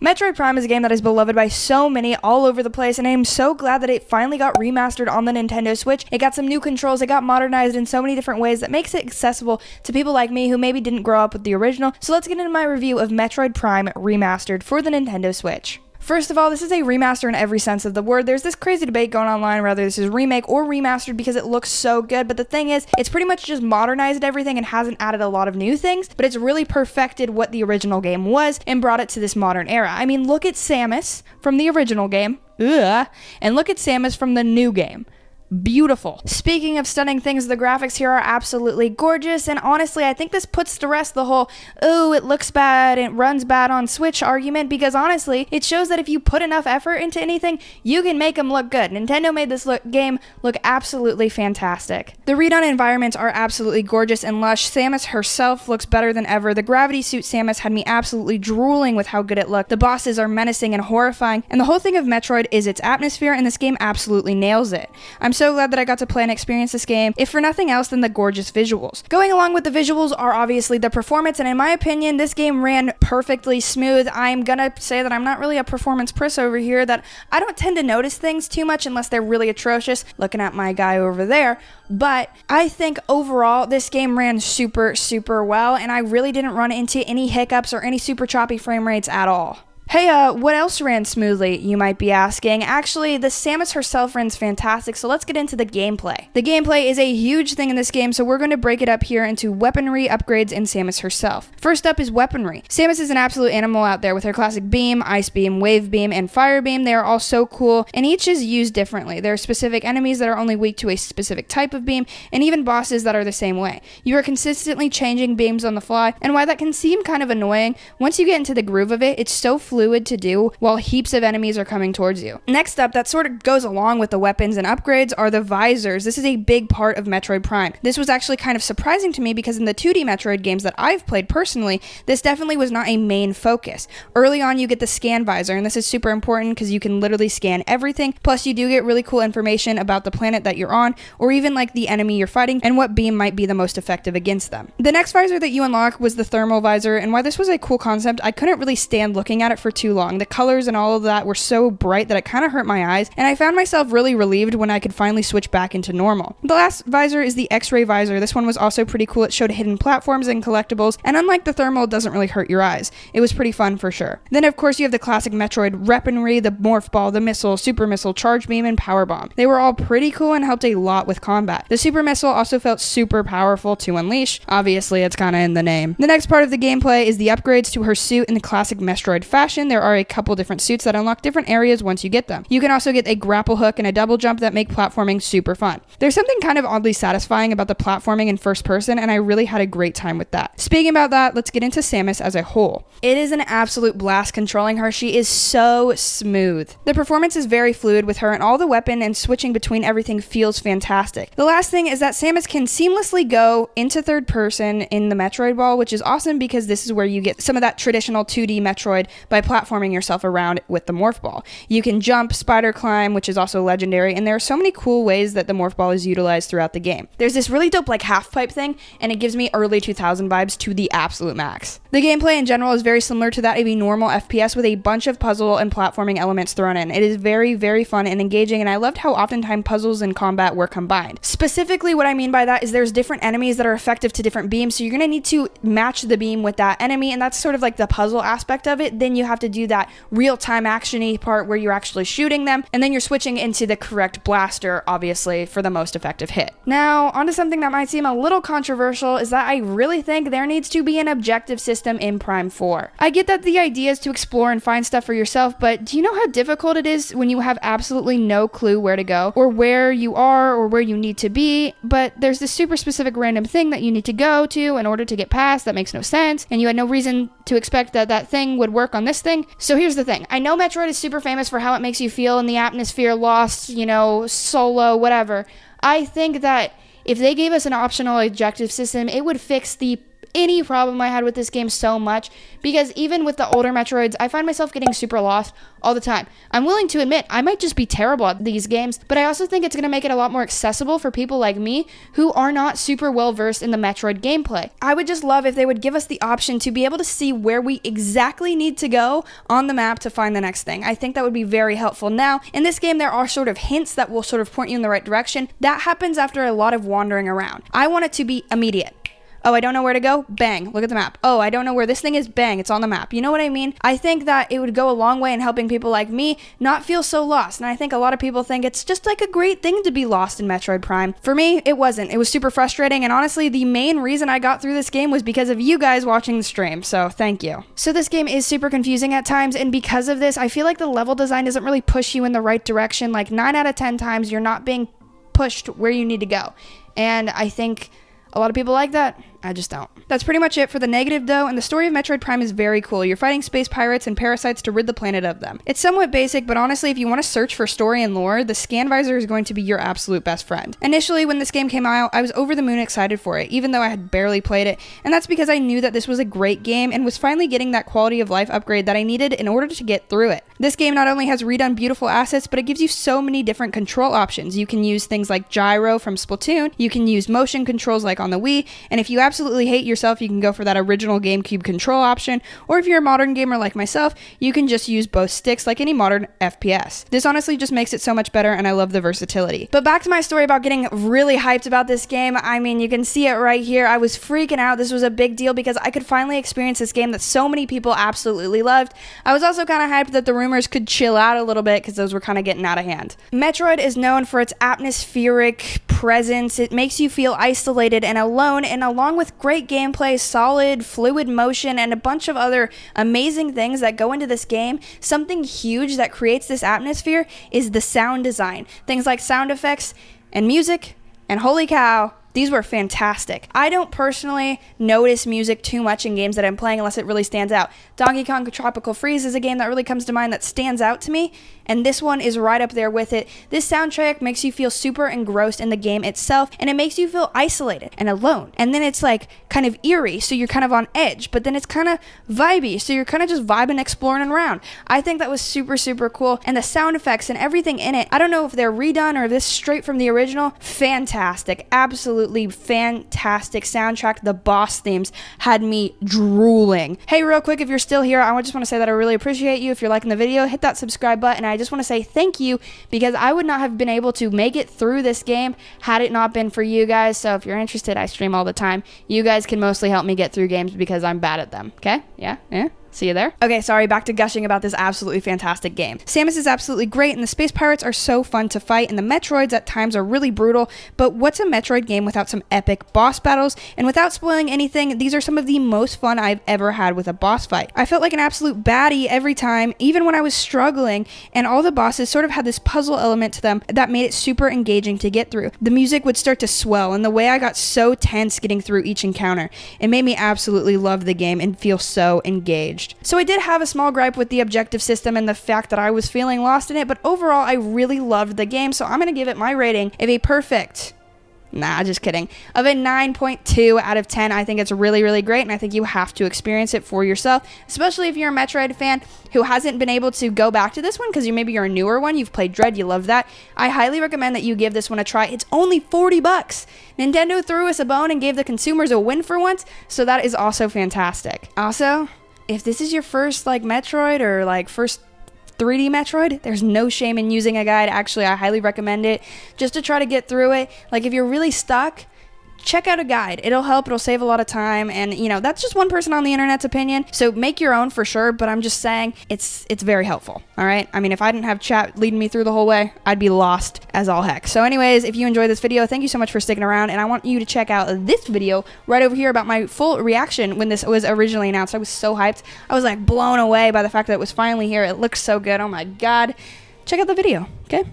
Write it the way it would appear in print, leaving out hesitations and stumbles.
Metroid Prime is a game that is beloved by so many all over the place, and I am so glad that it finally got remastered on the Nintendo Switch. It got some new controls, it got modernized in so many different ways that makes it accessible to people like me who maybe didn't grow up with the original. So let's get into my review of Metroid Prime Remastered for the Nintendo Switch. First of all, this is a remaster in every sense of the word. There's this crazy debate going online whether this is remake or remastered because it looks so good, but the thing is, it's pretty much just modernized everything and hasn't added a lot of new things, but it's really perfected what the original game was and brought it to this modern era. I mean, look at Samus from the original game, and look at Samus from the new game. Beautiful. Speaking of stunning things, the graphics here are absolutely gorgeous, and honestly, I think this puts to rest the whole, oh, it looks bad, it runs bad on Switch argument, because honestly, it shows that if you put enough effort into anything, you can make them look good. Nintendo made this game look absolutely fantastic. The redone environments are absolutely gorgeous and lush. Samus herself looks better than ever. The gravity suit Samus had me absolutely drooling with how good it looked. The bosses are menacing and horrifying, and the whole thing of Metroid is its atmosphere, and this game absolutely nails it. I'm so glad that I got to play and experience this game, if for nothing else than the gorgeous visuals. Going along with the visuals are obviously the performance, and in my opinion, this game ran perfectly smooth. I'm gonna say that I'm not really a performance priss over here, that I don't tend to notice things too much unless they're really atrocious, looking at my guy over there, but I think overall this game ran super well, and I really didn't run into any hiccups or any super choppy frame rates at all. Hey, what else ran smoothly, you might be asking? Actually, the Samus herself runs fantastic, so let's get into the gameplay. The gameplay is a huge thing in this game, so we're going to break it up here into weaponry, upgrades, and Samus herself. First up is weaponry. Samus is an absolute animal out there with her classic beam, ice beam, wave beam, and fire beam. They are all so cool, and each is used differently. There are specific enemies that are only weak to a specific type of beam, and even bosses that are the same way. You are consistently changing beams on the fly, and while that can seem kind of annoying, once you get into the groove of it, it's so fluid to do while heaps of enemies are coming towards you. Next up, that sort of goes along with the weapons and upgrades, are the visors. This is a big part of Metroid Prime. This was actually kind of surprising to me because in the 2D Metroid games that I've played personally, this definitely was not a main focus. Early on, you get the scan visor, and this is super important because you can literally scan everything. Plus, you do get really cool information about the planet that you're on, or even like the enemy you're fighting and what beam might be the most effective against them. The next visor that you unlock was the thermal visor, and while this was a cool concept, I couldn't really stand looking at it for too long. The colors and all of that were so bright that it kind of hurt my eyes, and I found myself really relieved when I could finally switch back into normal. The last visor is the X-ray visor. This one was also pretty cool. It showed hidden platforms and collectibles, and unlike the thermal, it doesn't really hurt your eyes. It was pretty fun for sure. Then of course you have the classic Metroid weaponry, the morph ball, the missile, super missile, charge beam, and power bomb. They were all pretty cool and helped a lot with combat. The super missile also felt super powerful to unleash. Obviously, it's kind of in the name. The next part of the gameplay is the upgrades to her suit in the classic Metroid fashion. There are a couple different suits that unlock different areas once you get them. You can also get a grapple hook and a double jump that make platforming super fun. There's something kind of oddly satisfying about the platforming in first person, and I really had a great time with that. Speaking about that, let's get into Samus as a whole. It is an absolute blast controlling her. She is so smooth. The performance is very fluid with her, and all the weapon and switching between everything feels fantastic. The last thing is that Samus can seamlessly go into third person in the Metroid Ball, which is awesome because this is where you get some of that traditional 2D Metroid by platforming yourself around with the morph ball. You can jump, spider climb, which is also legendary, and there are so many cool ways that the morph ball is utilized throughout the game. There's this really dope like half pipe thing, and it gives me early 2000 vibes to the absolute max. The gameplay in general is very similar to that of a normal FPS with a bunch of puzzle and platforming elements thrown in. It is very fun and engaging, and I loved how oftentimes puzzles and combat were combined. Specifically, what I mean by that is there's different enemies that are effective to different beams, so you're gonna need to match the beam with that enemy, and that's sort of like the puzzle aspect of it. Then you have to do that real-time action-y part where you're actually shooting them, and then you're switching into the correct blaster, obviously, for the most effective hit. Now, onto something that might seem a little controversial is that I really think there needs to be an objective system in Prime 4. I get that the idea is to explore and find stuff for yourself, but do you know how difficult it is when you have absolutely no clue where to go, or where you are, or where you need to be, but there's this super specific random thing that you need to go to in order to get past that makes no sense, and you had no reason to expect that that thing would work on this thing? So here's the thing. I know Metroid is super famous for how it makes you feel in the atmosphere, lost, you know, solo, whatever. I think that if they gave us an optional objective system, it would fix the any problem I had with this game so much, because even with the older Metroids, I find myself getting super lost all the time. I'm willing to admit I might just be terrible at these games, but I also think it's going to make it a lot more accessible for people like me who are not super well versed in the Metroid gameplay. I would just love if they would give us the option to be able to see where we exactly need to go on the map to find the next thing. I think that would be very helpful. Now, in this game, there are sort of hints that will sort of point you in the right direction. That happens after a lot of wandering around. I want it to be immediate. Oh, I don't know where to go? Bang, look at the map. Oh, I don't know where this thing is? Bang, it's on the map. You know what I mean? I think that it would go a long way in helping people like me not feel so lost. And I think a lot of people think it's just like a great thing to be lost in Metroid Prime. For me, it wasn't. It was super frustrating. And honestly, the main reason I got through this game was because of you guys watching the stream. So thank you. So this game is super confusing at times. And because of this, I feel like the level design doesn't really push you in the right direction. Like 9 out of 10 times, you're not being pushed where you need to go. And I think a lot of people like that. I just don't. That's pretty much it for the negative though, and the story of Metroid Prime is very cool. You're fighting space pirates and parasites to rid the planet of them. It's somewhat basic, but honestly, if you want to search for story and lore, the scan visor is going to be your absolute best friend. Initially, when this game came out, I was over the moon excited for it, even though I had barely played it, and that's because I knew that this was a great game and was finally getting that quality of life upgrade that I needed in order to get through it. This game not only has redone beautiful assets, but it gives you so many different control options. You can use things like gyro from Splatoon, you can use motion controls like on the Wii, and if you absolutely hate yourself, you can go for that original GameCube control option, or if you're a modern gamer like myself, you can just use both sticks like any modern FPS. This honestly just makes it so much better, and I love the versatility. But back to my story about getting really hyped about this game. I mean, you can see it right here. I was freaking out. This was a big deal because I could finally experience this game that so many people absolutely loved. I was also kind of hyped that the rumors could chill out a little bit because those were kind of getting out of hand. Metroid is known for its atmospheric presence. It makes you feel isolated and alone, and along with great gameplay, solid, fluid motion, and a bunch of other amazing things that go into this game, something huge that creates this atmosphere is the sound design. Things like sound effects and music, and holy cow, these were fantastic. I don't personally notice music too much in games that I'm playing unless it really stands out. Donkey Kong Tropical Freeze is a game that really comes to mind that stands out to me, and this one is right up there with it. This soundtrack makes you feel super engrossed in the game itself, and it makes you feel isolated and alone. And then it's like kind of eerie, so you're kind of on edge, but then it's kind of vibey, so you're kind of just vibing, exploring around. I think that was super, super cool, and the sound effects and everything in it, I don't know if they're redone or if this is straight from the original. Fantastic. Absolutely fantastic soundtrack. The boss themes had me drooling. Hey, real quick, if you're still here, I just want to say that I really appreciate you. If you're liking the video, hit that subscribe button. I just want to say thank you, because I would not have been able to make it through this game had it not been for you guys. So if you're interested, I stream all the time. You guys can mostly help me get through games because I'm bad at them. Okay? Yeah? See you there? Okay, sorry, back to gushing about this absolutely fantastic game. Samus is absolutely great, and the space pirates are so fun to fight, and the Metroids at times are really brutal, but what's a Metroid game without some epic boss battles? And without spoiling anything, these are some of the most fun I've ever had with a boss fight. I felt like an absolute baddie every time, even when I was struggling, and all the bosses sort of had this puzzle element to them that made it super engaging to get through. The music would start to swell, and the way I got so tense getting through each encounter, it made me absolutely love the game and feel so engaged. So I did have a small gripe with the objective system and the fact that I was feeling lost in it, but overall I really loved the game, so I'm going to give it my rating of a perfect, just kidding, of a 9.2 out of 10. I think it's really, really great, and I think you have to experience it for yourself, especially if you're a Metroid fan who hasn't been able to go back to this one because maybe you're a newer one, you've played Dread, you love that. I highly recommend that you give this one a try. It's only $40. Nintendo threw us a bone and gave the consumers a win for once, so that is also fantastic. Also, if this is your first Metroid or first 3D Metroid, there's no shame in using a guide. Actually, I highly recommend it just to try to get through it. If you're really stuck, check out a guide. It'll help. It'll save a lot of time. And, that's just one person on the internet's opinion. So make your own for sure. But I'm just saying it's very helpful. All right. I mean, if I didn't have chat leading me through the whole way, I'd be lost as all heck. So anyways, if you enjoyed this video, thank you so much for sticking around. And I want you to check out this video right over here about my full reaction when this was originally announced. I was so hyped. I was blown away by the fact that it was finally here. It looks so good. Oh my God. Check out the video. Okay.